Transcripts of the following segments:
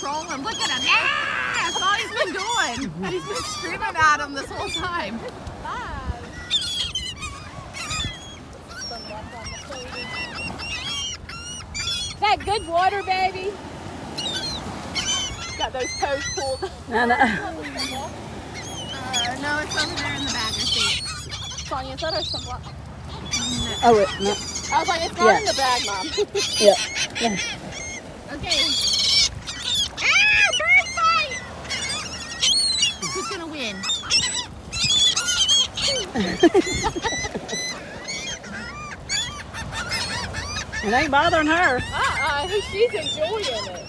control him. Look at him. Yeah! That's all he's been doing. He's been screaming at him this whole time. Is that good water, baby? Got those toes pulled. No. No, it's over there in the bagger seat. Sonya, is that our sunblock? No. Oh, no. I was like, it's not in the bag, Mom. Yeah. Okay. Ah, bird fight! Who's gonna win? It ain't bothering her. She's enjoying it.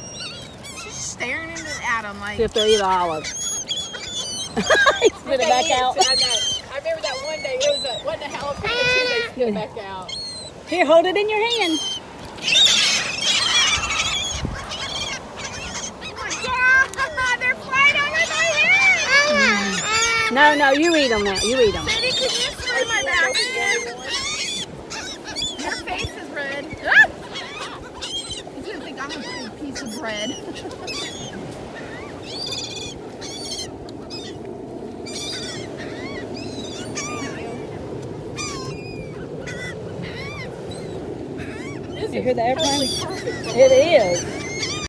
She's staring at him like. See if they'll eat olives. He spit it back out. I remember that one day, it wasn't a jalapeno, they spit it back out. Here, hold it in your hand. They're flying over my head! No, you eat them now. You eat them. Baby, can you spray my back again? Your face is red. Ah! He's gonna think I'm a big piece of bread. You hear the airplane? It is.